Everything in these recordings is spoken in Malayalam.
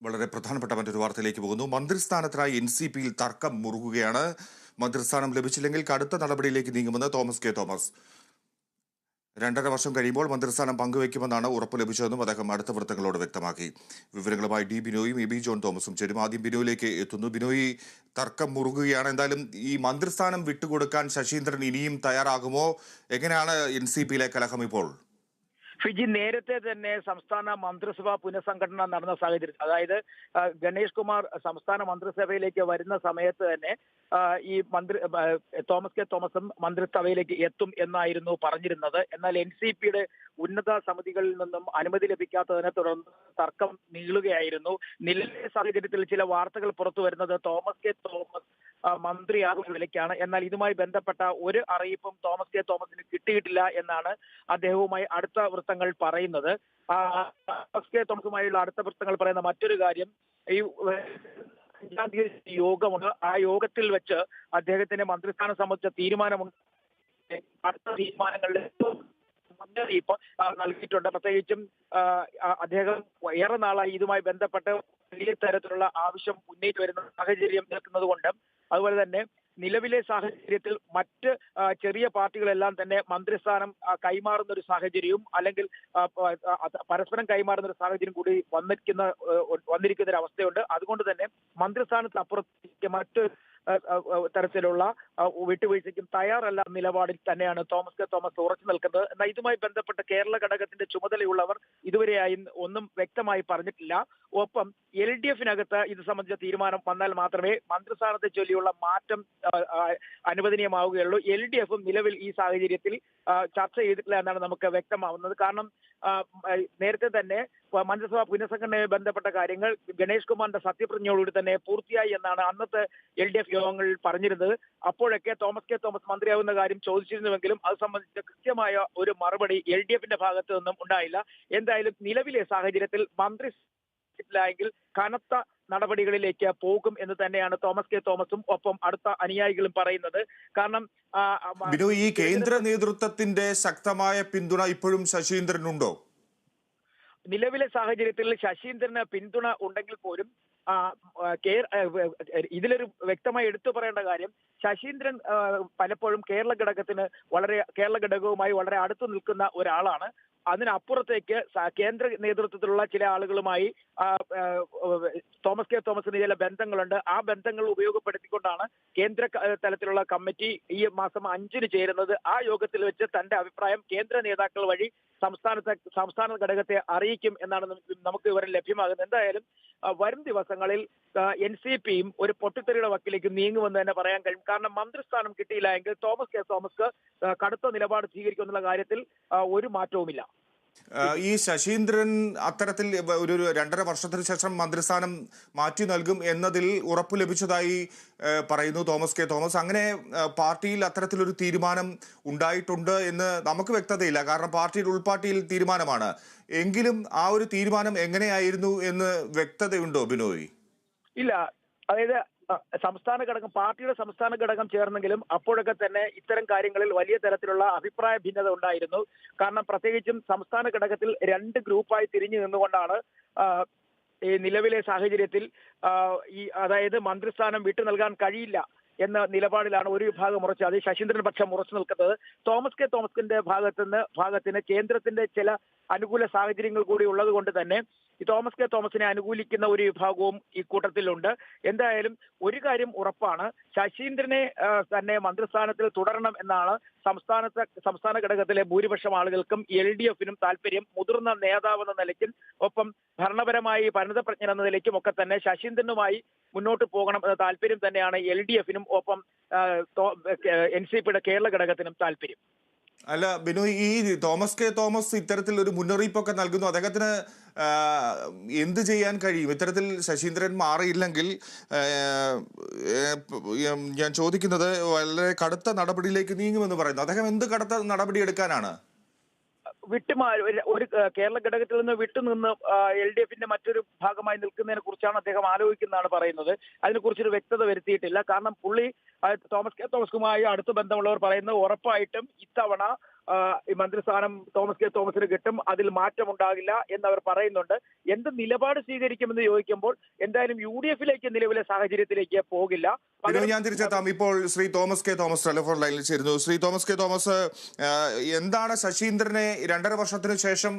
വളരെ പ്രധാനപ്പെട്ട മറ്റൊരു വാർത്തയിലേക്ക് പോകുന്നു. മന്ത്രിസ്ഥാനത്തിനായി എൻസിപിയിൽ തർക്കം മുറുകുകയാണ്. മന്ത്രിസ്ഥാനം ലഭിച്ചില്ലെങ്കിൽ കടുത്ത നടപടിയിലേക്ക് നീങ്ങുമെന്ന് തോമസ് കെ തോമസ്. 2.5 വർഷം കഴിയുമ്പോൾ മന്ത്രിസ്ഥാനം പങ്കുവയ്ക്കുമെന്നാണ് ഉറപ്പ് ലഭിച്ചതെന്നും അദ്ദേഹം അടുത്ത വൃത്തങ്ങളോട് വ്യക്തമാക്കി. വിവരങ്ങളുമായി ഡി ബിനോയും എ ബി ജോൺ തോമസും ചേരും. ആദ്യം ബിനോയിലേക്ക് എത്തുന്നു. ബിനോയ്, തർക്കം മുറുകുകയാണ്. എന്തായാലും ഈ മന്ത്രിസ്ഥാനം വിട്ടുകൊടുക്കാൻ ശശീന്ദ്രൻ ഇനിയും തയ്യാറാകുമോ? എങ്ങനെയാണ് എൻസിപിയിലെ കലഹം ഇപ്പോൾ? ഫിജി നേരത്തെ തന്നെ സംസ്ഥാന മന്ത്രിസഭാ പുനഃസംഘടന നടന്ന സാഹചര്യം, അതായത് ഗണേഷ് കുമാർ സംസ്ഥാന മന്ത്രിസഭയിലേക്ക് വരുന്ന സമയത്ത് തന്നെ ഈ തോമസ് കെ തോമസും മന്ത്രിസഭയിലേക്ക് എത്തും എന്നായിരുന്നു പറഞ്ഞിരുന്നത്. എന്നാൽ NCPയുടെ ഉന്നത സമിതികളിൽ നിന്നും അനുമതി ലഭിക്കാത്തതിനെ തുടർന്ന് തർക്കം നീളുകയായിരുന്നു. നിലവിലെ സാഹചര്യത്തിൽ ചില വാർത്തകൾ പുറത്തു വരുന്നത് തോമസ് കെ തോമസ് മന്ത്രിയാകുന്ന നിലയ്ക്കാണ്. എന്നാൽ ഇതുമായി ബന്ധപ്പെട്ട ഒരു അറിയിപ്പും തോമസ് കെ തോമസിന് കിട്ടിയിട്ടില്ല എന്നാണ് അദ്ദേഹവുമായി അടുത്ത വൃത്തങ്ങൾ പറയുന്നത്. തോമസ് കെ തോമസുമായുള്ള അടുത്ത വൃത്തങ്ങൾ പറയുന്ന മറ്റൊരു കാര്യം, ഈ 5-ാം തീയതി യോഗമുണ്ട്. ആ യോഗത്തിൽ വെച്ച് അദ്ദേഹത്തിന്റെ മന്ത്രിസ്ഥാനം സംബന്ധിച്ച തീരുമാനമുണ്ട്. അടുത്ത തീരുമാനങ്ങളിൽ മുന്നറിയിപ്പ് നൽകിയിട്ടുണ്ട്. പ്രത്യേകിച്ചും അദ്ദേഹം ഏറെ നാളായി ഇതുമായി ബന്ധപ്പെട്ട് വലിയ തരത്തിലുള്ള ആവശ്യം ഉന്നയിച്ചു വരുന്ന സാഹചര്യം നിൽക്കുന്നത് കൊണ്ട്, അതുപോലെ തന്നെ നിലവിലെ സാഹചര്യത്തിൽ മറ്റ് ചെറിയ പാർട്ടികളെല്ലാം തന്നെ മന്ത്രിസ്ഥാനം കൈമാറുന്ന ഒരു സാഹചര്യവും അല്ലെങ്കിൽ പരസ്പരം കൈമാറുന്ന ഒരു സാഹചര്യം കൂടി വന്നിരിക്കുന്ന ഒരു അവസ്ഥയുണ്ട്. അതുകൊണ്ട് തന്നെ മന്ത്രിസ്ഥാനത്ത് അപ്പുറത്തേക്ക് മറ്റ് തരത്തിലുള്ള വിട്ടുവീഴ്ചയ്ക്കും തയ്യാറല്ല നിലപാടിൽ തന്നെയാണ് തോമസ് കെ തോമസ് ഉറച്ചു നിൽക്കുന്നത്. എന്നാൽ ഇതുമായി ബന്ധപ്പെട്ട് കേരള ഘടകത്തിന്റെ ചുമതലയുള്ളവർ ഇതുവരെയായും ഒന്നും വ്യക്തമായി പറഞ്ഞിട്ടില്ല. ഒപ്പം LDF-നകത്ത് ഇത് സംബന്ധിച്ച തീരുമാനം വന്നാൽ മാത്രമേ മന്ത്രിസ്ഥാനത്തെ ചൊല്ലിയുള്ള മാറ്റം അനുവദനീയമാവുകയുള്ളൂ. LDF-ഉം നിലവിൽ ഈ സാഹചര്യത്തിൽ ചർച്ച ചെയ്തിട്ടില്ല എന്നാണ് നമുക്ക് വ്യക്തമാവുന്നത്. കാരണം നേരത്തെ തന്നെ മന്ത്രിസഭാ പുനഃസംഘടനയുമായി ബന്ധപ്പെട്ട കാര്യങ്ങൾ ഗണേഷ് കുമാറിന്റെ സത്യപ്രതിജ്ഞയോടുകൂടി തന്നെ പൂർത്തിയായി എന്നാണ് അന്നത്തെ LDF യോഗങ്ങളിൽ പറഞ്ഞിരുന്നത്. അപ്പോഴൊക്കെ തോമസ് കെ തോമസ് മന്ത്രിയാകുന്ന കാര്യം ചോദിച്ചിരുന്നുവെങ്കിലും അത് സംബന്ധിച്ച കൃത്യമായ ഒരു മറുപടി LDF-ന്റെ ഭാഗത്തു നിന്നും ഉണ്ടായില്ല. എന്തായാലും നിലവിലെ സാഹചര്യത്തിൽ മന്ത്രി െങ്കിൽ കനത്ത നടപടികളിലേക്ക് പോകും എന്ന് തന്നെയാണ് തോമസ് കെ തോമസും ഒപ്പം അടുത്ത അനുയായികളും പറയുന്നത്. കാരണം ബിനോയ്, ഈ കേന്ദ്ര നേതൃത്വത്തിന്റെ ശക്തമായ പിന്തുണ ഇപ്പോഴും ശശീന്ദ്രനുണ്ടോ? നിലവിലെ സാഹചര്യത്തിൽ ശശീന്ദ്രന് പിന്തുണ ഉണ്ടെങ്കിൽ പോലും ഇതിലൊരു വ്യക്തമായി എടുത്തു പറയേണ്ട കാര്യം, ശശീന്ദ്രൻ പലപ്പോഴും കേരള ഘടകവുമായി വളരെ അടുത്തു നിൽക്കുന്ന ഒരാളാണ്. അതിനപ്പുറത്തേക്ക് കേന്ദ്ര നേതൃത്വത്തിലുള്ള ചില ആളുകളുമായി തോമസ് കെ തോമസിന് ചില ബന്ധങ്ങളുണ്ട്. ആ ബന്ധങ്ങൾ ഉപയോഗപ്പെടുത്തിക്കൊണ്ടാണ് കേന്ദ്ര തലത്തിലുള്ള കമ്മിറ്റി ഈ മാസം 5-ന് ചേരുന്നത്. ആ യോഗത്തിൽ വെച്ച് തന്റെ അഭിപ്രായം കേന്ദ്ര നേതാക്കൾ വഴി സംസ്ഥാന ഘടകത്തെ അറിയിക്കും എന്നാണ് നമുക്ക് വിവരം ലഭ്യമാകുന്നത്. എന്തായാലും വരും ദിവസങ്ങളിൽ NCPയും ഒരു പൊട്ടിത്തെറിയുടെ വക്കിലേക്ക് നീങ്ങുമെന്ന് തന്നെ പറയാൻ കഴിയും. കാരണം മന്ത്രിസ്ഥാനം കിട്ടിയില്ല എങ്കിൽ തോമസ് കെ തോമസ് കടുത്ത നിലപാട് സ്വീകരിക്കുമെന്നുള്ള കാര്യത്തിൽ ഒരു മാറ്റവുമില്ല. ഈ ശശീന്ദ്രൻ അത്തരത്തിൽ ഒരു 2.5 വർഷത്തിന് ശേഷം മന്ത്രിസ്ഥാനം മാറ്റി നൽകും എന്നതിൽ ഉറപ്പു ലഭിച്ചതായി പറയുന്നു തോമസ് കെ തോമസ്. അങ്ങനെ പാർട്ടിയിൽ അത്തരത്തിലൊരു തീരുമാനം ഉണ്ടായിട്ടുണ്ട് എന്ന് നമുക്ക് വ്യക്തതയില്ല. കാരണം പാർട്ടിയുടെ ഉൾപാർട്ടിയിൽ തീരുമാനമാണ്. എങ്കിലും ആ ഒരു തീരുമാനം എങ്ങനെയായിരുന്നു എന്ന് വ്യക്തതയുണ്ടോ ബിനോയ്? ഇല്ല, അതായത് പാർട്ടിയുടെ സംസ്ഥാന ഘടകം ചേർന്നെങ്കിലും അപ്പോഴൊക്കെ തന്നെ ഇത്തരം കാര്യങ്ങളിൽ വലിയ തരത്തിലുള്ള അഭിപ്രായ ഭിന്നത ഉണ്ടായിരുന്നു. കാരണം പ്രത്യേകിച്ചും സംസ്ഥാന ഘടകത്തിൽ 2 ഗ്രൂപ്പായി തിരിഞ്ഞു നിന്നുകൊണ്ടാണ് ഈ നിലവിലെ സാഹചര്യത്തിൽ അതായത് മന്ത്രിസ്ഥാനം വിട്ടു നൽകാൻ കഴിയില്ല എന്ന നിലപാടിലാണ് ഒരു വിഭാഗം ഉറച്ചത്. അത് ശശീന്ദ്രൻ പക്ഷം ഉറച്ചു നിൽക്കുന്നത്. തോമസ് കെ തോമസിന്റെ ഭാഗത്തിന് കേന്ദ്രത്തിന്റെ ചില അനുകൂല സാഹചര്യങ്ങൾ കൂടി ഉള്ളത് കൊണ്ട് തന്നെ ഈ തോമസ് കെ തോമസിനെ അനുകൂലിക്കുന്ന ഒരു വിഭാഗവും ഈ കൂട്ടത്തിലുണ്ട്. എന്തായാലും ഒരു കാര്യം ഉറപ്പാണ്, ശശീന്ദ്രനെ തന്നെ മന്ത്രിസ്ഥാനത്തിൽ തുടരണം എന്നാണ് സംസ്ഥാന ഘടകത്തിലെ ഭൂരിപക്ഷം ആളുകൾക്കും LDF-നും താല്പര്യം. മുതിർന്ന നേതാവ് എന്ന നിലയ്ക്കും ഒപ്പം ഭരണപരമായി പരിണതപ്രജ്ഞൻ എന്ന നിലയ്ക്കും ഒക്കെ തന്നെ ശശീന്ദ്രനുമായി മുന്നോട്ട് പോകണം എന്ന താല്പര്യം തന്നെയാണ് LDF-നും ഒപ്പം NCPയുടെ കേരള ഘടകത്തിനും താല്പര്യം. അല്ല ബിനോയ്, ഈ തോമസ് കെ തോമസ് ഇത്തരത്തിൽ ഒരു മുന്നറിയിപ്പൊക്കെ നൽകുന്നു. അദ്ദേഹത്തിന് എന്ത് ചെയ്യാൻ കഴിയും ഇത്തരത്തിൽ ശശീന്ദ്രൻ മാറിയില്ലെങ്കിൽ? ഞാൻ ചോദിക്കുന്നത്, വളരെ കടുത്ത നടപടിയിലേക്ക് നീങ്ങുമെന്ന് പറയുന്നു. അദ്ദേഹം എന്ത് കടുത്ത നടപടി എടുക്കാനാണ്? ഒരു കേരള ഘടകത്തിൽ നിന്ന് വിട്ടുനിന്ന് LDF-ന്റെ മറ്റൊരു ഭാഗമായി നിൽക്കുന്നതിനെ കുറിച്ചാണ് അദ്ദേഹം ആലോചിക്കുന്നതാണ് പറയുന്നത്. അതിനെക്കുറിച്ചൊരു വ്യക്തത വരുത്തിയിട്ടില്ല. കാരണം തോമസ് കെ തോമസുമായി അടുത്ത ബന്ധമുള്ളവർ പറയുന്നത് ഉറപ്പായിട്ടും ഇത്തവണ ഈ മന്ത്രിസ്ഥാനം തോമസ് കെ തോമസിന് കിട്ടും, അതിൽ മാറ്റമുണ്ടാകില്ല എന്നവർ പറയുന്നുണ്ട്. എന്ത് നിലപാട് സ്വീകരിക്കുമെന്ന് ചോദിക്കുമ്പോൾ എന്തായാലും UDF-ലേക്ക് നിലവിലെ സാഹചര്യത്തിലേക്ക് പോകില്ല. ഞാൻ തിരിച്ചെത്താം. ഇപ്പോൾ Shri Thomas K Thomas telephone ലൈനിൽ ചേരുന്നു. ശ്രീ തോമസ് കെ തോമസ്, എന്താണ് ശശീന്ദ്രനെ 2.5 വർഷത്തിന് ശേഷം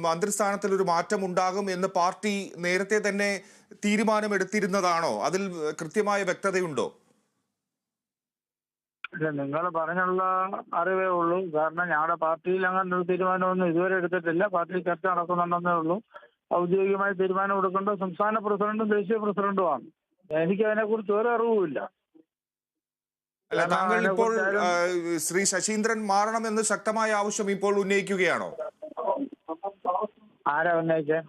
മന്ത്രിസ്ഥാനത്തിൽ ഒരു മാറ്റം ഉണ്ടാകും എന്ന് പാർട്ടി നേരത്തെ തന്നെ തീരുമാനമെടുത്തിരുന്നതാണോ? അതിൽ കൃത്യമായ വ്യക്തതയുണ്ടോ? നിങ്ങൾ പറഞ്ഞുള്ള അറിവേ ഉള്ളൂ. കാരണം ഞങ്ങളുടെ പാർട്ടിയിൽ അങ്ങനെ ഒരു തീരുമാനമൊന്നും ഇതുവരെ എടുത്തിട്ടില്ല. പാർട്ടി ചർച്ച നടക്കുന്നുണ്ടെന്നേ ഉള്ളൂ. ഔദ്യോഗികമായി തീരുമാനം എടുക്കേണ്ട സംസ്ഥാന പ്രസിഡന്റും ദേശീയ പ്രസിഡന്റുമാണ്. എനിക്ക് അതിനെക്കുറിച്ച് ഒരു അറിവുമില്ല. അല്ല, താങ്കൾ ഇപ്പോൾ ശ്രീ ശശീന്ദ്രൻ മാറണമെന്ന് ശക്തമായ ആവശ്യം ഇപ്പോൾ ഉന്നയിക്കുകയാണോ? ആരാ ഉന്നയിച്ചേ?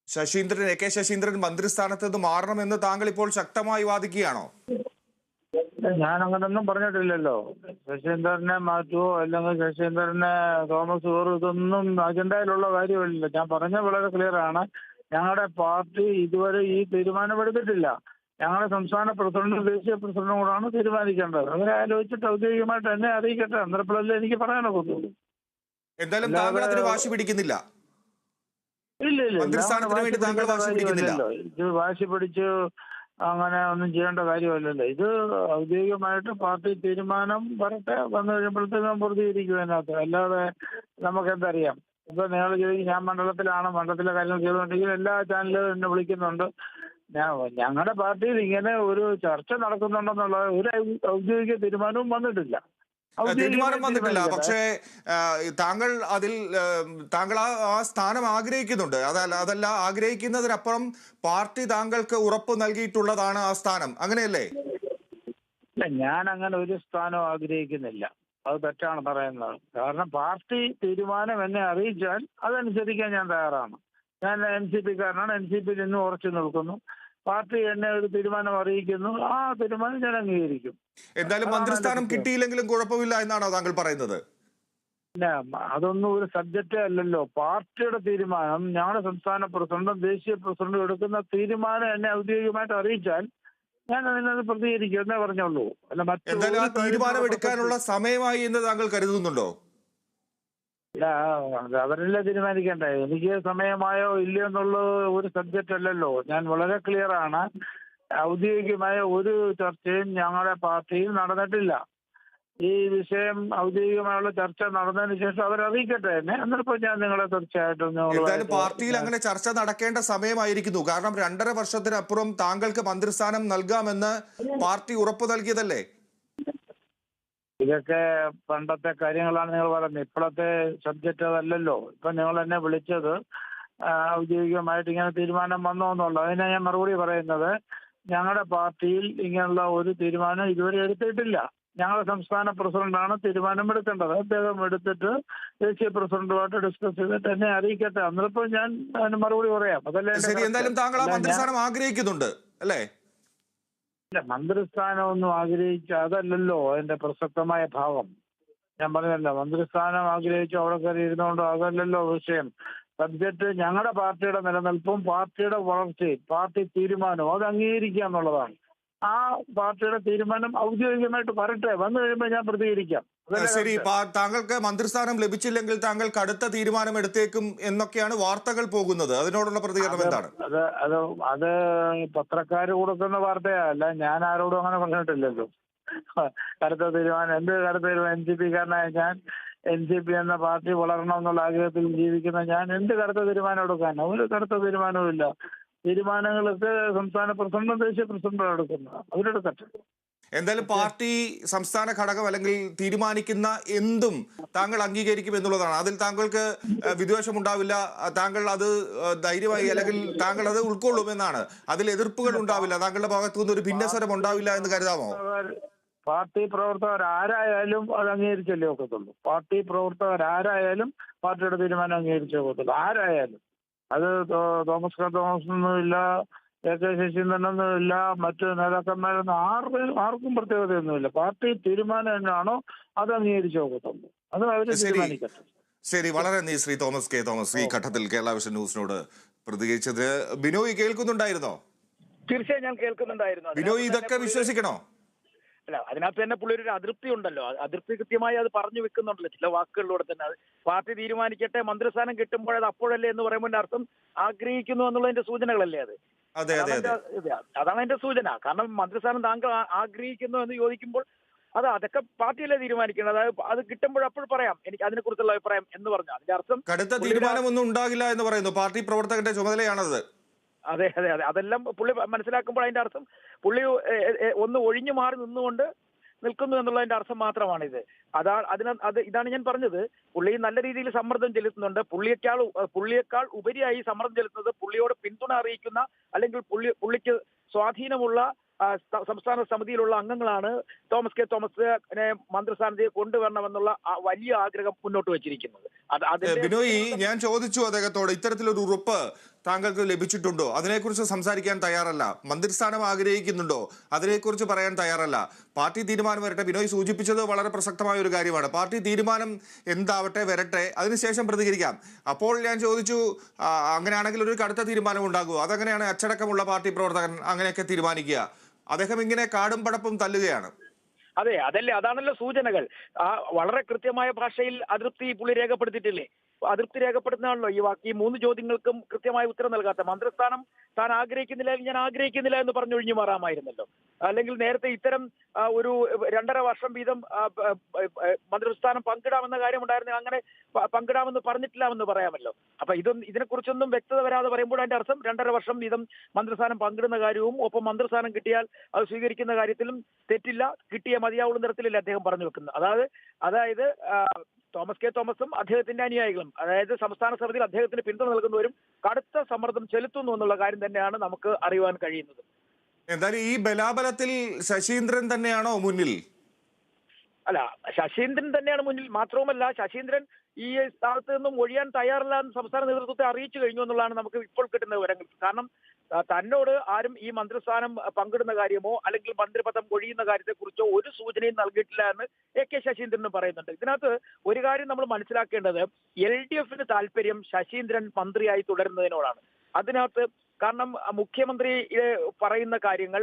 ശശീന്ദ്രൻ, AK ശശീന്ദ്രൻ മന്ത്രിസ്ഥാനത്ത് നിന്ന് മാറണമെന്ന് താങ്കൾ ഇപ്പോൾ ശക്തമായി വാദിക്കുകയാണോ? ഞാൻ അങ്ങനൊന്നും പറഞ്ഞിട്ടില്ലല്ലോ. ശശീന്ദ്രനെ മാറ്റുവോ അല്ലെങ്കിൽ ശശീന്ദ്രനെ തോമസ് കയറും, ഇതൊന്നും അജണ്ടയിലുള്ള കാര്യമല്ല. ഞാൻ പറഞ്ഞ വളരെ ക്ലിയർ ആണ്. ഞങ്ങളുടെ പാർട്ടി ഇതുവരെ ഈ തീരുമാനമെടുത്തിട്ടില്ല. ഞങ്ങളുടെ സംസ്ഥാന പ്രസിഡന്റും ദേശീയ പ്രസിഡന്റും കൂടാണ് തീരുമാനിക്കേണ്ടത്. അവരെ ആലോചിച്ചിട്ട് ഔദ്യോഗികമായിട്ട് എന്നെ അറിയിക്കട്ടെ. അന്നേരപ്പോഴല്ലേ എനിക്ക് പറയാനൊക്കത്തുള്ളൂ. എന്തായാലും താങ്കൾ അതിന് വാശി പിടിക്കുന്നില്ല. ഇല്ല ഇല്ല, മന്ത്രിസ്ഥാനത്തിന് വേണ്ടി താങ്കൾ വാശി പിടിക്കുന്നില്ല. ഇത് വാശി പിടിച്ച് അങ്ങനെ ഒന്നും ചെയ്യേണ്ട കാര്യമല്ലല്ലോ. ഇത് ഔദ്യോഗികമായിട്ട് പാർട്ടി തീരുമാനം വരട്ടെ. വന്നു കഴിയുമ്പോഴത്തേക്കും പ്രതികരിക്കും അതിനകത്ത്. അല്ലാതെ നമുക്ക് എന്തറിയാം? ഇപ്പൊ നിങ്ങൾ ചോദിക്കും ഞാൻ മണ്ഡലത്തിലാണ്, മണ്ഡലത്തിലെ കാര്യങ്ങൾ ചെയ്തുകൊണ്ടെങ്കിൽ എല്ലാ ചാനലുകളും എന്നെ വിളിക്കുന്നുണ്ട്. ഞങ്ങളുടെ പാർട്ടിയിൽ ഇങ്ങനെ ഒരു ചർച്ച നടക്കുന്നുണ്ടെന്നുള്ള ഒരു ഔദ്യോഗിക തീരുമാനവും വന്നിട്ടില്ല. തീരുമാനം വന്നിട്ടില്ല. പക്ഷേ താങ്കൾ ആ സ്ഥാനം ആഗ്രഹിക്കുന്നുണ്ട്. അതല്ല ആഗ്രഹിക്കുന്നതിനപ്പുറം പാർട്ടി താങ്കൾക്ക് ഉറപ്പ് നൽകിയിട്ടുള്ളതാണ് ആ സ്ഥാനം, അങ്ങനെയല്ലേ? ഞാൻ അങ്ങനെ ഒരു സ്ഥാനം ആഗ്രഹിക്കുന്നില്ല. അത് തെറ്റാണ് പറയുന്നത്. കാരണം പാർട്ടി തീരുമാനം എന്നെ അറിയിച്ചാൽ അതനുസരിക്കാൻ ഞാൻ തയ്യാറാണ്. ഞാൻ NCP കാരനാണ്. NCPയിൽ ഇന്നും ഉറച്ചു നിൽക്കുന്നു. പാർട്ടി എന്നെ ഒരു തീരുമാനം അറിയിക്കുന്നു, ആ തീരുമാനം ഞാൻ അംഗീകരിക്കും. എന്തായാലും മന്ത്രിസ്ഥാനം കിട്ടിയില്ലെങ്കിലും കുഴപ്പമില്ല എന്നാണോ താങ്കൾ പറയുന്നത്? അതൊന്നും ഒരു സബ്ജക്റ്റേ അല്ലല്ലോ. പാർട്ടിയുടെ തീരുമാനം, ഞങ്ങളുടെ സംസ്ഥാന പ്രസിഡന്റും ദേശീയ പ്രസിഡന്റും എടുക്കുന്ന തീരുമാനം എന്നെ ഔദ്യോഗികമായിട്ട് അറിയിച്ചാൽ ഞാൻ അതിനത് പ്രതികരിക്കും എന്നേ പറഞ്ഞുള്ളൂ. അല്ല, എന്തായാലും ആ തീരുമാനം എടുക്കാനുള്ള സമയമായി എന്ന് താങ്കൾ കരുതുന്നുണ്ടോ? അവരല്ലേ തീരുമാനിക്കണ്ടേ. എനിക്ക് സമയമായോ ഇല്ലയോ എന്നുള്ള ഒരു സബ്ജക്റ്റ് അല്ലല്ലോ. ഞാൻ വളരെ ക്ലിയർ ആണ്. ഔദ്യോഗികമായ ഒരു ചർച്ചയും ഞങ്ങളുടെ പാർട്ടിയിൽ നടന്നിട്ടില്ല. ഈ വിഷയം ഔദ്യോഗികമായുള്ള ചർച്ച നടന്നതിന് ശേഷം അവരറിയിക്കട്ടെ എന്നെ. എന്നിട്ടിപ്പോ ഞാൻ നിങ്ങളെ തീർച്ചയായിട്ടും എന്തായാലും പാർട്ടിയിൽ അങ്ങനെ ചർച്ച നടക്കേണ്ട സമയമായിരിക്കുന്നു. കാരണം 2.5 വർഷത്തിനപ്പുറം താങ്കൾക്ക് മന്ത്രിസ്ഥാനം നൽകാമെന്ന് പാർട്ടി ഉറപ്പ് നൽകിയതല്ലേ? ഇതൊക്കെ പണ്ടത്തെ കാര്യങ്ങളാണ് നിങ്ങൾ പറയുന്നത്. ഇപ്പോഴത്തെ സബ്ജക്റ്റ് അതല്ലല്ലോ. ഇപ്പൊ നിങ്ങൾ എന്നെ വിളിച്ചത് ഔദ്യോഗികമായിട്ട് ഇങ്ങനെ തീരുമാനം വന്നോ എന്നുള്ളത്. അതിനെ ഞാൻ മറുപടി പറയുന്നത്, ഞങ്ങളുടെ പാർട്ടിയിൽ ഇങ്ങനെയുള്ള ഒരു തീരുമാനം ഇതുവരെ എടുത്തിട്ടില്ല. ഞങ്ങളുടെ സംസ്ഥാന പ്രസിഡന്റാണ് തീരുമാനം എടുക്കേണ്ടത്. അദ്ദേഹം എടുത്തിട്ട് ദേശീയ പ്രസിഡന്റുമായിട്ട് ഡിസ്കസ് ചെയ്തിട്ട് എന്നെ അറിയിക്കട്ടെ. അന്നിപ്പോൾ ഞാൻ അതിന് മറുപടി പറയാം. അതല്ലേ ശരി. എന്തായാലും താങ്കൾ ആ മന്ത്രിസ്ഥാനം ആഗ്രഹിക്കുന്നുണ്ട് അല്ലേ? മന്ത്രിസ്ഥാനം ഒന്നും ആഗ്രഹിച്ച അതല്ലല്ലോ അതിന്റെ പ്രസക്തമായ ഭാവം. ഞാൻ പറഞ്ഞല്ലോ, മന്ത്രിസ്ഥാനം ആഗ്രഹിച്ചു അവിടെ കയറി ഇരുന്നുകൊണ്ട് അതല്ലല്ലോ വിഷയം. സബ്ജക്റ്റ് ഞങ്ങളുടെ പാർട്ടിയുടെ നിലനിൽപ്പും പാർട്ടിയുടെ വളർച്ചയും പാർട്ടി തീരുമാനവും അത് അംഗീകരിക്കുക എന്നുള്ളതാണ്. ആ പാർട്ടിയുടെ തീരുമാനം ഔദ്യോഗികമായിട്ട് വരട്ടെ. വന്നു കഴിയുമ്പോൾ ഞാൻ പ്രതികരിക്കാം. ശരി. താങ്കൾക്ക് മന്ത്രിസ്ഥാനം ലഭിച്ചില്ലെങ്കിൽ താങ്കൾ കടുത്ത തീരുമാനം എടുത്തേക്കും എന്നൊക്കെയാണ് വാർത്തകൾ പോകുന്നത്. അതിനോടുള്ള പ്രതികരണം എന്താണ്? അത് പത്രക്കാർ കൊടുക്കുന്ന വാർത്തയല്ല. ഞാൻ ആരോടും അങ്ങനെ പറഞ്ഞിട്ടില്ലല്ലോ. കടുത്ത തീരുമാനം എന്ത് കടുത്ത തീരുമാനം? NCP കാരനായ ഞാൻ, NCP എന്ന പാർട്ടി വളരണം എന്നുള്ള ആഗ്രഹത്തിൽ ജീവിക്കുന്ന ഞാൻ എന്ത് കടുത്ത തീരുമാനം എടുക്കാൻ? ഒരു കടുത്ത തീരുമാനവും ഇല്ല. തീരുമാനങ്ങളൊക്കെ സംസ്ഥാന പ്രസിഡന്റും ദേശീയ പ്രസിഡന്റും എടുക്കുന്നത്. അവരെടുക്കട്ടെ. എന്തായാലും പാർട്ടി സംസ്ഥാന ഘടകം അല്ലെങ്കിൽ തീരുമാനിക്കുന്ന എന്തും താങ്കൾ അംഗീകരിക്കും എന്നുള്ളതാണ്. അതിൽ താങ്കൾക്ക് വിദ്വേഷം ഉണ്ടാവില്ല. താങ്കൾ അത് ധൈര്യമായി അല്ലെങ്കിൽ താങ്കൾ അത് ഉൾക്കൊള്ളുമെന്നാണ്. അതിൽ എതിർപ്പുകൾ ഉണ്ടാവില്ല. താങ്കളുടെ ഭാഗത്തുനിന്ന് ഒരു ഭിന്നസ്വരം ഉണ്ടാവില്ല എന്ന് കരുതാമോ? പാർട്ടി പ്രവർത്തകർ ആരായാലും അത് അംഗീകരിച്ചല്ലേ ഒക്കത്തുള്ളൂ. പാർട്ടി പ്രവർത്തകർ ആരായാലും പാർട്ടിയുടെ തീരുമാനം അംഗീകരിച്ചേ ഒക്കത്തുള്ളൂ. ആരായാലും. അത് തോമസ് ഒന്നും ഇല്ല, AK ശശീന്ദ്രനൊന്നും ഇല്ല, മറ്റു നേതാക്കന്മാരൊന്നും ആർക്കും പ്രത്യേകതയൊന്നുമില്ല. പാർട്ടി തീരുമാനം എന്നാണോ അത് അംഗീകരിച്ചു നോക്കത്തുള്ളൂ. അത് അവർ തീരുമാനിക്കട്ടെ. ശരി. വളരെ നന്ദി ശ്രീ തോമസ് കെ തോമസ് ഈ ഘട്ടത്തിൽ കേരള വിഷൻ ന്യൂസിനോട് പ്രതികരിച്ചത്. ബിനോയ് കേൾക്കുന്നുണ്ടായിരുന്നോ? തീർച്ചയായും ഞാൻ കേൾക്കുന്നുണ്ടായിരുന്നു. ബിനോയ്, ഇതൊക്കെ വിശ്വസിക്കണോ? അല്ല, അതിനകത്ത് തന്നെ പുള്ളി ഒരു അതൃപ്തി ഉണ്ടല്ലോ. അതൃപ്തി കൃത്യമായി അത് പറഞ്ഞു വെക്കുന്നുണ്ടല്ലോ ചില വാക്കുകളിലൂടെ തന്നെ. അത് പാർട്ടി തീരുമാനിക്കട്ടെ, മന്ത്രിസ്ഥാനം കിട്ടുമ്പോൾ അത് അപ്പോഴല്ലേ എന്ന് പറയുമ്പോൾ അർത്ഥം ആഗ്രഹിക്കുന്നു എന്നുള്ളതിന്റെ സൂചനകളല്ലേ അത്. അതെ അതെ അതെ. അതാണ് അതിന്റെ സൂചന. കാരണം മന്ത്രിസ്ഥാനം താങ്കൾ ആഗ്രഹിക്കുന്നു എന്ന് ചോദിക്കുമ്പോൾ അതൊക്കെ പാർട്ടിയല്ലേ തീരുമാനിക്കുന്നത്. അതായത് അത് കിട്ടുമ്പോൾ അപ്പോൾ പറയാം എനിക്ക് അതിനെക്കുറിച്ചുള്ള അഭിപ്രായം എന്ന് പറഞ്ഞു. അതിന്റെ അർത്ഥം കടുത്ത തീരുമാനമൊന്നും ഉണ്ടാകില്ല എന്ന് പറയുന്നു. പാർട്ടി പ്രവർത്തകന്റെ ചുമതലയാണത്. അതെ അതെ അതെ, അതെല്ലാം പുള്ളി മനസ്സിലാക്കുമ്പോൾ അതിന്റെ അർത്ഥം പുള്ളി ഒന്ന് ഒഴിഞ്ഞു മാറി നിന്നുകൊണ്ട് നിൽക്കുന്നു എന്നുള്ളതിന്റെ അർത്ഥം മാത്രമാണ് ഇത്. ഇതാണ് ഞാൻ പറഞ്ഞത്. പുള്ളി നല്ല രീതിയിൽ സമ്മർദ്ദം ചെലുത്തുന്നുണ്ട്. പുള്ളിയേക്കാൾ ഉപരിയായി സമ്മർദ്ദം ചെലുത്തുന്നത് പുള്ളിയോട് പിന്തുണ അറിയിക്കുന്ന അല്ലെങ്കിൽ പുള്ളിക്ക് സ്വാധീനമുള്ള സംസ്ഥാന സമിതിയിലുള്ള അംഗങ്ങളാണ് തോമസ് കെ തോമസിനെ മന്ത്രിസ്ഥാനത്തേക്ക് കൊണ്ടുവരണമെന്നുള്ള വലിയ ആഗ്രഹം മുന്നോട്ട് വെച്ചിരിക്കുന്നത്. ബിനോയ്, ഞാൻ ചോദിച്ചു അദ്ദേഹത്തോട്, ഇത്തരത്തിലൊരു ഉറപ്പ് താങ്കൾക്ക് ലഭിച്ചിട്ടുണ്ടോ? അതിനെക്കുറിച്ച് സംസാരിക്കാൻ തയ്യാറല്ല. മന്ത്രിസ്ഥാനം ആഗ്രഹിക്കുന്നുണ്ടോ? അതിനെക്കുറിച്ച് പറയാൻ തയ്യാറല്ല. പാർട്ടി തീരുമാനം വരട്ടെ. ബിനോയ് സൂചിപ്പിച്ചത് വളരെ പ്രസക്തമായ ഒരു കാര്യമാണ്. പാർട്ടി തീരുമാനം എന്താവട്ടെ, വരട്ടെ, അതിനുശേഷം പ്രതികരിക്കാം. അപ്പോൾ ഞാൻ ചോദിച്ചു, അങ്ങനെയാണെങ്കിൽ ഒരു കടുത്ത തീരുമാനം ഉണ്ടാകുമോ? അതെങ്ങനെയാണ് അച്ചടക്കമുള്ള പാർട്ടി പ്രവർത്തകൻ അങ്ങനെയൊക്കെ തീരുമാനിക്കുക? അദ്ദേഹം ഇങ്ങനെ കാടും പടപ്പും തല്ലുകയാണ്. അതെ, അതാണല്ലോ സൂചനകൾ. വളരെ കൃത്യമായ ഭാഷയിൽ അതൃപ്തി പുള്ളി രേഖപ്പെടുത്തിയിട്ടില്ലേ? അതൃപ്തി രേഖപ്പെടുത്തുന്നതാണല്ലോ ഈ 3 ചോദ്യങ്ങൾക്കും കൃത്യമായ ഉത്തരം നൽകാത്ത. മന്ത്രിസ്ഥാനം താൻ ആഗ്രഹിക്കുന്നില്ല, ഞാൻ ആഗ്രഹിക്കുന്നില്ല എന്ന് പറഞ്ഞൊഴിഞ്ഞു മാറാമായിരുന്നല്ലോ. അല്ലെങ്കിൽ നേരത്തെ ഇത്തരം ഒരു 2.5 വർഷം വീതം മന്ത്രിസ്ഥാനം പങ്കിടാമെന്ന കാര്യമുണ്ടായിരുന്നു. അങ്ങനെ പങ്കിടാമെന്ന് പറഞ്ഞിട്ടില്ലാമെന്ന് പറയാമല്ലോ. അപ്പൊ ഇതിനെക്കുറിച്ചൊന്നും വ്യക്തത വരാതെ പറയുമ്പോൾ അതിന്റെ അർത്ഥം 2.5 വർഷം വീതം മന്ത്രിസ്ഥാനം പങ്കിടുന്ന കാര്യവും ഒപ്പം മന്ത്രിസ്ഥാനം കിട്ടിയാൽ അത് സ്വീകരിക്കുന്ന കാര്യത്തിലും തെറ്റില്ല, കിട്ടിയ മതിയാവുന്ന തരത്തിലല്ലേ അദ്ദേഹം പറഞ്ഞു വെക്കുന്നത്. അതായത് തോമസ് കെ തോമസും അദ്ദേഹത്തിന്റെ അനുയായികളും, അതായത് സംസ്ഥാന സമിതിയിൽ അദ്ദേഹത്തിന് പിന്തുണ നൽകുന്നവരും കടുത്ത സമ്മർദ്ദം ചെലുത്തുന്നു എന്നുള്ള കാര്യം തന്നെയാണ് നമുക്ക് അറിയുവാൻ കഴിയുന്നത്. എന്തായാലും ഈ ബലാബലത്തിൽ ശശീന്ദ്രൻ തന്നെയാണോ മുന്നിൽ? അല്ല, ശശീന്ദ്രൻ തന്നെയാണ് മുന്നിൽ. മാത്രവുമല്ല, ശശീന്ദ്രൻ ഈ സ്ഥാനത്ത് നിന്നും ഒഴിയാൻ തയ്യാറല്ല എന്ന് സംസ്ഥാന നേതൃത്വത്തെ അറിയിച്ചു കഴിഞ്ഞു എന്നുള്ളതാണ് നമുക്ക് ഇപ്പോൾ കിട്ടുന്ന വിവരങ്ങൾ. കാരണം തന്നോട് ആരും ഈ മന്ത്രിസ്ഥാനം പങ്കിടുന്ന കാര്യമോ അല്ലെങ്കിൽ മന്ത്രിപദം ഒഴിയുന്ന കാര്യത്തെക്കുറിച്ചോ ഒരു സൂചനയും നൽകിയിട്ടില്ല എന്ന് AK ശശീന്ദ്രൻ പറയുന്നുണ്ട്. ഇതിനകത്ത് ഒരു കാര്യം നമ്മൾ മനസ്സിലാക്കേണ്ടത്, LDFന് താല്പര്യം ശശീന്ദ്രൻ മന്ത്രിയായി തുടരുന്നതിനോടാണ്. അതിനകത്ത് കാരണം മുഖ്യമന്ത്രി പറയുന്ന കാര്യങ്ങൾ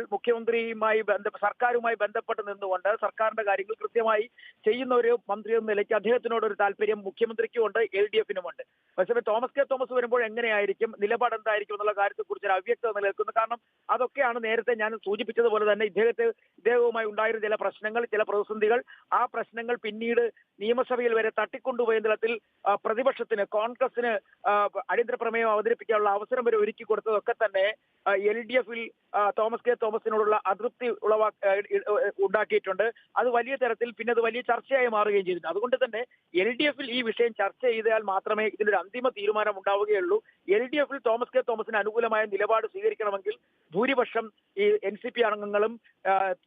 സർക്കാരുമായി ബന്ധപ്പെട്ട് നിന്നുകൊണ്ട് സർക്കാരിന്റെ കാര്യങ്ങൾ കൃത്യമായി ചെയ്യുന്ന ഒരു മന്ത്രി എന്ന നിലയ്ക്ക് അദ്ദേഹത്തിനോട് ഒരു താല്പര്യം മുഖ്യമന്ത്രിക്കും ഉണ്ട്, LDFനുമുണ്ട്. പക്ഷേ തോമസ് കെ തോമസ് വരുമ്പോൾ എങ്ങനെയായിരിക്കും, നിലപാട് എന്തായിരിക്കും എന്നുള്ള കാര്യത്തെക്കുറിച്ച് ഒരു അവ്യക്തത നിലനിൽക്കുന്നു. കാരണം അതൊക്കെയാണ് നേരത്തെ ഞാൻ സൂചിപ്പിച്ചതുപോലെ തന്നെ ഇദ്ദേഹവുമായി ഉണ്ടായിരുന്ന ചില പ്രശ്നങ്ങൾ, ചില പ്രതിസന്ധികൾ. ആ പ്രശ്നങ്ങൾ പിന്നീട് നിയമസഭയിൽ വരെ തട്ടിക്കൊണ്ടുപോയ തലത്തിൽ പ്രതിപക്ഷത്തിന്, കോൺഗ്രസിന് അടിയന്തര പ്രമേയം അവതരിപ്പിക്കാനുള്ള അവസരം വരെ ഒരുക്കി കൊടുത്തതൊക്കെ തന്നെ LDFൽ തോമസ് കെ തോമസിനോടുള്ള അതൃപ്തി ഉണ്ടാക്കിയിട്ടുണ്ട്. അത് വലിയ തരത്തിൽ പിന്നെ അത് വലിയ ചർച്ചയായി മാറുകയും ചെയ്തിട്ടുണ്ട്. അതുകൊണ്ട് തന്നെ LDFൽ ഈ വിഷയം ചർച്ച ചെയ്താൽ മാത്രമേ ഇതിനൊരു അന്തിമ തീരുമാനം ഉണ്ടാവുകയുള്ളൂ. LDFൽ തോമസ് കെ തോമസിന് അനുകൂലമായ നിലപാട് സ്വീകരിക്കണമെങ്കിൽ ഭൂരിപക്ഷം ഈ NCP അംഗങ്ങളും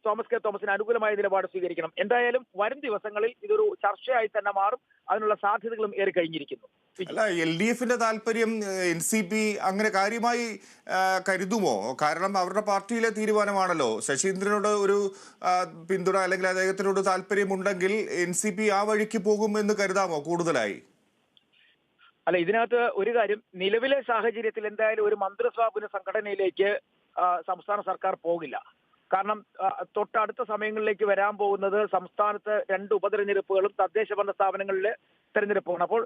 തോമസ് കെ തോമസിന് അനുകൂലമായ നിലപാട് സ്വീകരിക്കണം. എന്തായാലും വരും ദിവസങ്ങളിൽ ഇതൊരു ചർച്ചയായി തന്നെ മാറും. അതിനുള്ള സാധ്യതകളും ഏറി കഴിഞ്ഞിരിക്കുന്നു. അല്ല, LDFന്റെ താല്പര്യം NCP അങ്ങനെ കാര്യമായി കരുതുമോ? കാരണം അവരുടെ പാർട്ടിയിലെ തീരുമാനമാണല്ലോ. ശശീന്ദ്രനോട് ഒരു പിന്തുണ അല്ലെങ്കിൽ അദ്ദേഹത്തിനോട് താല്പര്യമുണ്ടെങ്കിൽ NCP ആ വഴിക്ക് പോകും എന്ന് കരുതാമോ കൂടുതലായി? അല്ല, ഇതിനകത്ത് ഒരു കാര്യം, നിലവിലെ സാഹചര്യത്തിൽ എന്തായാലും ഒരു മന്ത്രിസഭാ പുനഃസംഘടനയിലേക്ക് സംസ്ഥാന സർക്കാർ പോകില്ല. കാരണം തൊട്ടടുത്ത സമയങ്ങളിലേക്ക് വരാൻ പോകുന്നത് സംസ്ഥാനത്ത് 2 ഉപതെരഞ്ഞെടുപ്പുകളും തദ്ദേശ ഭരണ സ്ഥാപനങ്ങളിലെ തെരഞ്ഞെടുപ്പുമാണ്. അപ്പോൾ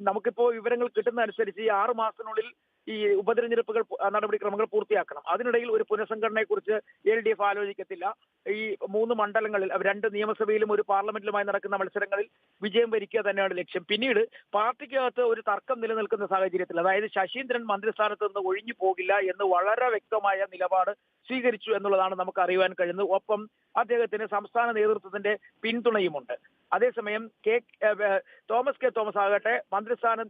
നമുക്കിപ്പോ വിവരങ്ങൾ കിട്ടുന്ന അനുസരിച്ച് ഈ 6 മാസത്തിനുള്ളിൽ ഈ ഉപതെരഞ്ഞെടുപ്പുകൾ നടപടിക്രമങ്ങൾ പൂർത്തിയാക്കണം. അതിനിടയിൽ ഒരു പുനഃസംഘടനയെ കുറിച്ച് LDF ആലോചിക്കത്തില്ല. ഈ 3 മണ്ഡലങ്ങളിൽ 2 നിയമസഭയിലും ഒരു പാർലമെന്റിലുമായി നടക്കുന്ന മത്സരങ്ങളിൽ വിജയം വരിക്കുക തന്നെയാണ് ലക്ഷ്യം. പിന്നീട് പാർട്ടിക്കകത്ത് ഒരു തർക്കം നിലനിൽക്കുന്ന സാഹചര്യത്തിൽ, അതായത് ശശീന്ദ്രൻ മന്ത്രിസ്ഥാനത്ത് നിന്ന് ഒഴിഞ്ഞു പോകില്ല എന്ന് വളരെ വ്യക്തമായ നിലപാട് സ്വീകരിച്ചു എന്നുള്ളതാണ് നമുക്ക് അറിയുവാൻ കഴിയുന്നത്. ഒപ്പം അദ്ദേഹത്തിന് സംസ്ഥാന നേതൃത്വത്തിന്റെ പിന്തുണയുമുണ്ട്. അതേസമയം തോമസ് കെ തോമസ് ആകട്ടെ മന്ത്രിസ്ഥാനം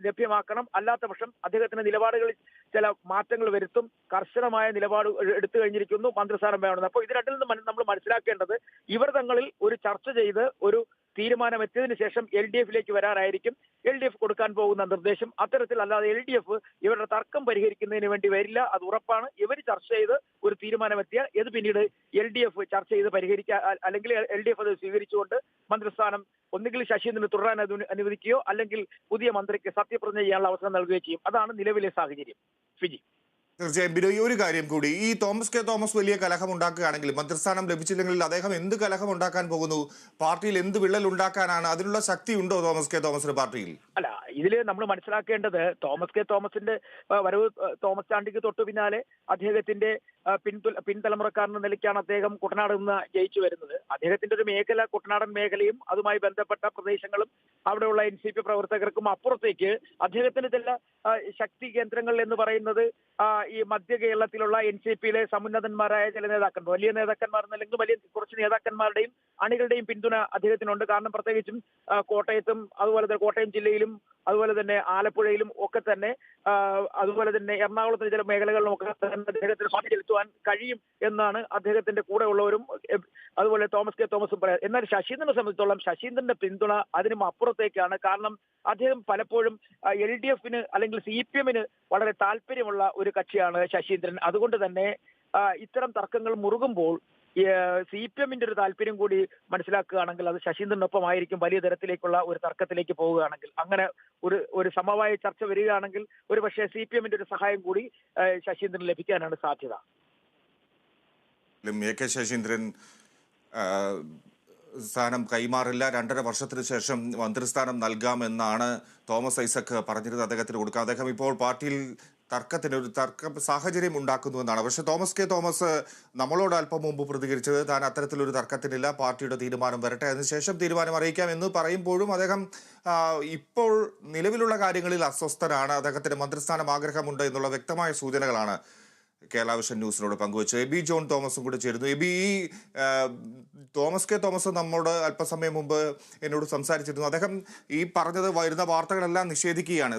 ലഭ്യമാക്കണം, അല്ലാത്ത പക്ഷം അദ്ദേഹത്തിന്റെ നിലപാടുകളിൽ ചില മാറ്റങ്ങൾ വരുത്തും, കർശനമായ നിലപാട് എടുത്തു കഴിഞ്ഞിരിക്കുന്നു, മന്ത്രിസ്ഥാനം വേണമെന്ന്. അപ്പോൾ ഇത് രണ്ടിൽ നിന്ന് നമ്മൾ മനസ്സിലാക്കേണ്ടത്, ഇവർ തങ്ങളിൽ ഒരു ചർച്ച ചെയ്ത് ഒരു തീരുമാനമെത്തിയതിനു ശേഷം LDFലേക്ക് വരാനായിരിക്കും LDF കൊടുക്കാൻ പോകുന്ന നിർദ്ദേശം. അത്തരത്തിൽ അല്ലാതെ LDF ഇവരുടെ തർക്കം പരിഹരിക്കുന്നതിന് വേണ്ടി വരില്ല, അത് ഉറപ്പാണ്. ഇവർ ചർച്ച ചെയ്ത് ഒരു തീരുമാനമെത്തിയാൽ ഇത് പിന്നീട് LDF ചർച്ച ചെയ്ത് പരിഹരിക്കുക, അല്ലെങ്കിൽ LDF അത് സ്വീകരിച്ചുകൊണ്ട് മന്ത്രിസ്ഥാനം ഒന്നുകിൽ ശശീന്ദ്രന് തുടരാൻ അനുവദിക്കുകയോ അല്ലെങ്കിൽ പുതിയ മന്ത്രിക്ക് സത്യപ്രതിജ്ഞ ചെയ്യാനുള്ള അവസരം നൽകുകയോ ചെയ്യും. അതാണ് നിലവിലെ സാഹചര്യം. ഫിജി. തീർച്ചയായും ബിനോയ്, ഒരു കാര്യം കൂടി, ഈ തോമസ് കെ തോമസ് വലിയ കലഹം ഉണ്ടാക്കുകയാണെങ്കിൽ, മന്ത്രിസ്ഥാനം ലഭിച്ചില്ലെങ്കിൽ അദ്ദേഹം എന്ത് കലഹം ഉണ്ടാക്കാൻ പോകുന്നു? പാർട്ടിയിൽ എന്ത് വിള്ളൽ ഉണ്ടാക്കാനാണ്? അതിനുള്ള ശക്തി ഉണ്ടോ തോമസ് കെ തോമസിന് പാർട്ടിയിൽ? അല്ല, ഇതില് നമ്മൾ മനസ്സിലാക്കേണ്ടത് തോമസ് കെ തോമസിന്റെ വരവ്, തോമസ് ചാണ്ടിക്ക് തൊട്ടു പിന്നാലെ അദ്ദേഹത്തിന്റെ പിൻതലമുറക്കാരൻ നിലയ്ക്കാണ് അദ്ദേഹം കുട്ടനാട് നിന്ന് ജയിച്ചു വരുന്നത്. അദ്ദേഹത്തിന്റെ ഒരു മേഖല കുട്ടനാടൻ മേഖലയും അതുമായി ബന്ധപ്പെട്ട പ്രദേശങ്ങളും അവിടെയുള്ള NCP പ്രവർത്തകർക്കും അപ്പുറത്തേക്ക് അദ്ദേഹത്തിന് ചില ശക്തി കേന്ദ്രങ്ങൾ എന്ന് പറയുന്നത് ഈ മധ്യ കേരളത്തിലുള്ള NCPയിലെ സമുന്നതന്മാരായ ചില നേതാക്കന്മാർ, വലിയ നേതാക്കന്മാർ എന്നല്ലെങ്കിൽ വലിയ കുറച്ച് നേതാക്കന്മാരുടെയും അണികളുടെയും പിന്തുണ അദ്ദേഹത്തിനുണ്ട്. കാരണം പ്രത്യേകിച്ചും കോട്ടയത്തും അതുപോലെ തന്നെ കോട്ടയം ജില്ലയിലും അതുപോലെ തന്നെ ആലപ്പുഴയിലും ഒക്കെ തന്നെ അതുപോലെ തന്നെ എറണാകുളത്തിന്റെ ചില മേഖലകളിലും ഒക്കെ തന്നെ അദ്ദേഹത്തിന് സ്വാധീനം ചെലുത്തുവാൻ കഴിയും എന്നാണ് അദ്ദേഹത്തിന്റെ കൂടെ ഉള്ളവരും അതുപോലെ തോമസ് കെ തോമസും പറയാം. എന്നാൽ ശശീന്ദ്രനെ സംബന്ധിച്ചോളം ശശീന്ദ്രന്റെ പിന്തുണ അതിനും അപ്പുറത്തേക്കാണ്. കാരണം അദ്ദേഹം പലപ്പോഴും LDFന് അല്ലെങ്കിൽ CPMന് വളരെ താല്പര്യമുള്ള ഒരു കക്ഷിയാണ് ശശീന്ദ്രൻ. അതുകൊണ്ട് തന്നെ ഇത്തരം തർക്കങ്ങൾ മുറുകുമ്പോൾ CPMന്റെ ഒരു താല്പര്യം കൂടി മനസ്സിലാക്കുകയാണെങ്കിൽ അത് ശശീന്ദ്രനൊപ്പമായിരിക്കും വലിയ തരത്തിലേക്കുള്ള ഒരു തർക്കത്തിലേക്ക് പോവുകയാണെങ്കിൽ. അങ്ങനെ ഒരു സമവായ ചർച്ച വരികയാണെങ്കിൽ ഒരു പക്ഷേ CPMന്റെ ഒരു സഹായം കൂടി ശശീന്ദ്രന് ലഭിക്കാനാണ് സാധ്യത. AK ശശീന്ദ്രൻ സ്ഥാനം കൈമാറില്ല, 2.5 വർഷത്തിന് ശേഷം മന്ത്രിസ്ഥാനം നൽകാമെന്നാണ് തോമസ് ഐസക് പറഞ്ഞിരുന്നത് അദ്ദേഹത്തിന് കൊടുക്കുക. അദ്ദേഹം ഇപ്പോൾ പാർട്ടിയിൽ ഒരു തർക്ക സാഹചര്യം ഉണ്ടാക്കുന്നുവെന്നാണ്. പക്ഷെ തോമസ് കെ തോമസ് നമ്മളോട് അല്പം മുമ്പ് പ്രതികരിച്ചത് താൻ അത്തരത്തിലൊരു തർക്കത്തിനില്ല, പാർട്ടിയുടെ തീരുമാനം വരട്ടെ, അതിനുശേഷം തീരുമാനം അറിയിക്കാം എന്ന് പറയുമ്പോഴും അദ്ദേഹം ഇപ്പോൾ നിലവിലുള്ള കാര്യങ്ങളിൽ അസ്വസ്ഥനാണ്, അദ്ദേഹത്തിന് മന്ത്രിസ്ഥാനം ആഗ്രഹമുണ്ട് എന്നുള്ള വ്യക്തമായ സൂചനകളാണ് കേരള വിഷൻ ന്യൂസിനോട് പങ്കുവച്ച് എബി ജോൺ തോമസും കൂടി ചേരുന്നു. എബി, തോമസ് കെ തോമസ് നമ്മോട് അല്പസമയം മുമ്പ് എന്നോട് സംസാരിച്ചിരുന്നു. അദ്ദേഹം ഈ പറഞ്ഞത് വരുന്ന വാർത്തകളെല്ലാം നിഷേധിക്കുകയാണ്.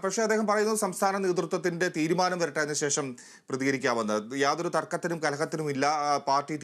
പക്ഷേ അദ്ദേഹം പറയുന്നത് സംസ്ഥാന നേതൃത്വത്തിന്റെ തീരുമാനം വരട്ടെ, അതിന് ശേഷം പ്രതികരിക്കാമെന്ന്. യാതൊരു തർക്കത്തിനും കലഹത്തിനും ഇല്ല, പാർട്ടി